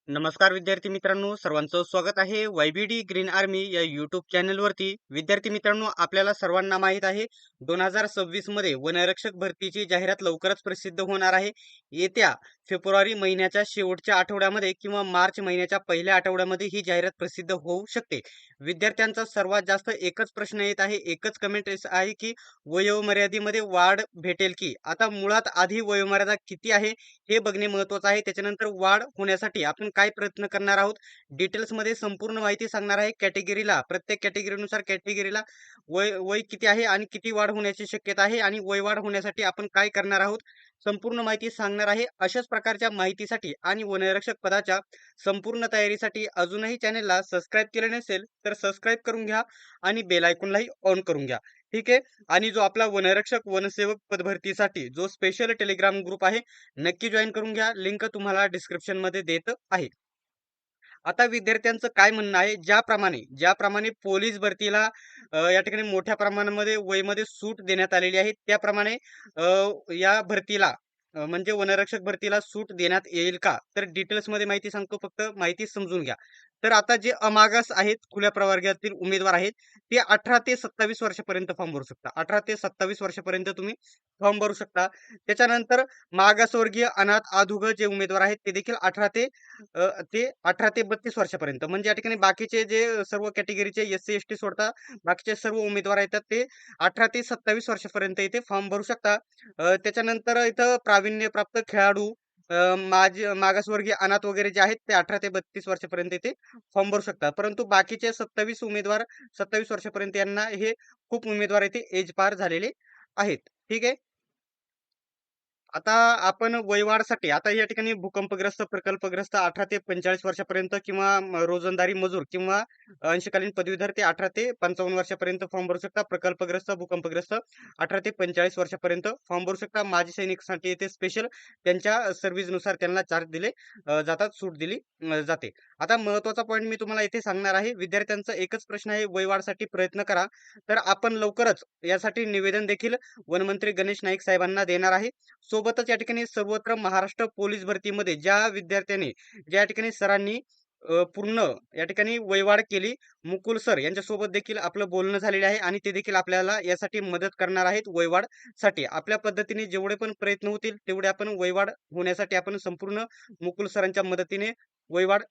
नमस्कार विद्यार्थी मित्रांनो, सर्वांचं स्वागत आहे YBD ग्रीन आर्मी या यूट्यूब चॅनलवरती. विद्यार्थी मित्रांनो, आपल्याला सर्वांना माहीत आहे 2026 मध्ये वनरक्षक भरतीची जाहिरात लवकरच प्रसिद्ध होणार आहे. येत्या फेब्रुवारी महिन्याच्या शेवटच्या आठवड्यामध्ये किंवा मार्च महिन्याच्या पहिल्या आठवड्यामध्ये ही जाहिरात प्रसिद्ध होऊ शकते. विद्यार्थ्यांचा सर्वात जास्त एकच प्रश्न येत आहे, एकच कमेंट आहे की वयोमर्यादेमध्ये वाढ भेटेल की? आता मुळात आधी वयोमर्यादा किती आहे हे बघणे महत्त्वाचं आहे. त्याच्यानंतर वाढ होण्यासाठी आपण काय प्रयत्न करणार आहोत, डिटेल्समध्ये संपूर्ण माहिती सांगणार आहे. कॅटेगरीला, प्रत्येक कॅटेगरीनुसार कॅटेगरीला वय वय किती आहे आणि किती वाढ होण्याची शक्यता आहे आणि वय वाढ होण्यासाठी आपण काय करणार आहोत, संपूर्ण माहिती सांगणार आहे. अशाच प्रकारच्या माहितीसाठी आणि वनरक्षक पदाच्या संपूर्ण तयारीसाठी अजूनही चॅनेलला सबस्क्राईब केले नसेल तर सबस्क्राईब करून घ्या आणि बेल आयकॉनलाही ऑन करून घ्या. ठीक आहे. आणि जो आपला वनरक्षक वनसेवक पदभरतीसाठी जो स्पेशल टेलिग्राम ग्रुप आहे, नक्की जॉईन करून घ्या. लिंक तुम्हाला डिस्क्रिप्शन मध्ये देत आहे. आता विद्यार्थ्यांचं काय म्हणणं आहे, ज्याप्रमाणे पोलीस भरतीला या ठिकाणी मोठ्या प्रमाणामध्ये वयमध्ये सूट देण्यात आलेली आहे, त्याप्रमाणे या भरतीला म्हणजे वनरक्षक भरतीला सूट देण्यात येईल का? तर डिटेल्समध्ये माहिती सांगतो, फक्त माहिती समजून घ्या. तर आता जे अमागास आहेत, खुल्या प्रवर्गातील उमेदवार आहेत, ते 18 ते 27 वर्षापर्यंत फॉर्म भरू शकता. 18 ते 27 वर्षापर्यंत तुम्ही फॉर्म भरू शकता. त्याच्यानंतर मागासवर्गीय, अनाथ, अधुगं जे उमेदवार आहेत, ते देखील 18 ते 32 वर्षापर्यंत, म्हणजे या ठिकाणी बाकीचे जे सर्व कॅटेगरीचे एस-सी, एस-टी सोडता बाकीचे सर्व उमेदवार येतात ते 18 ते 27 वर्षापर्यंत इथे फॉर्म भरू शकता. त्याच्यानंतर इथं प्रावीण्यप्राप्त खेळाडू, मागासवर्गीय, अनाथ वगैरे जे आहेत ते 18 ते 32 वर्षापर्यंत इथे फॉर्म भरू शकतात. परंतु बाकीचे 27 उमेदवार, 27 वर्षापर्यंत यांना हे खूप उमेदवार इथे एज पार झालेले आहेत. ठीक आहे. आता आपण वयवाढसाठी आता या ठिकाणी भूकंपग्रस्त, प्रकल्पग्रस्त 18 ते 45 वर्षापर्यंत किंवा रोजंदारी मजूर किंवा अंशकालीन पदवीधर ते 18 ते 55 वर्षापर्यंत फॉर्म भरू शकता. प्रकल्पग्रस्त, भूकंपग्रस्त 18 ते 45 वर्षापर्यंत फॉर्म भरू शकता. माजी सैनिकांसाठी येथे स्पेशल त्यांच्या सर्व्हिसनुसार त्यांना चार्ज दिले जातात, सूट दिली जाते. आता महत्त्वाचा पॉईंट मी तुम्हाला इथे सांगणार आहे. विद्यार्थ्यांचा एकच प्रश्न आहे, वयवाढसाठी प्रयत्न करा. तर आपण लवकरच यासाठी निवेदन देखील वनमंत्री गणेश नाईक साहेबांना देणार आहे. सोबतच या ठिकाणी सर्वत्र महाराष्ट्र पोलीस भरतीमध्ये ज्या विद्यार्थ्याने, ज्या ठिकाणी सरांनी पूर्ण या ठिकाणी वयवाढ केली, मुकुल सर यांच्यासोबत देखील आपलं बोलणं झालेलं आहे आणि ते देखील आपल्याला यासाठी मदत करणार आहेत वयवाढसाठी. आपल्या पद्धतीने जेवढे पण प्रयत्न होतील तेवढे आपण वयवाढ होण्यासाठी आपण संपूर्ण मुकुल सरांच्या मदतीने वयवाढ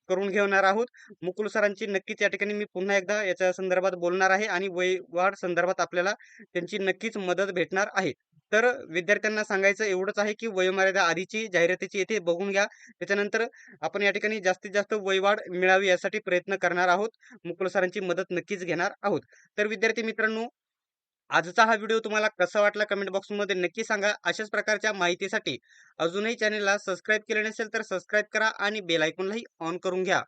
करून घेणार आहोत. मुकुल सरांची नक्कीच या ठिकाणी मी पुन्हा एकदा याच्या संदर्भात बोलणार आहे आणि वयवाढ संदर्भात आपल्याला त्यांची नक्कीच मदत भेटणार आहे. तर विद्यार्थ्यांना सांगायचं एवढंच आहे, की वयोमर्यादा आधीची जाहिरातीची येथे बघून घ्या. त्याच्यानंतर आपण या ठिकाणी जास्तीत जास्त वयवाढ मिळावी यासाठी प्रयत्न करणार आहोत. मुकुल सरांची मदत नक्कीच घेणार आहोत. तर विद्यार्थी मित्रांनो, आजचा हा व्हिडिओ तुम्हाला कसा वाटला कमेंट बॉक्समध्ये नक्की सांगा. अशाच प्रकारच्या माहितीसाठी अजूनही चॅनेलला सबस्क्राईब केले नसेल तर सबस्क्राईब करा आणि बेल आयकॉनलाही ऑन करून घ्या.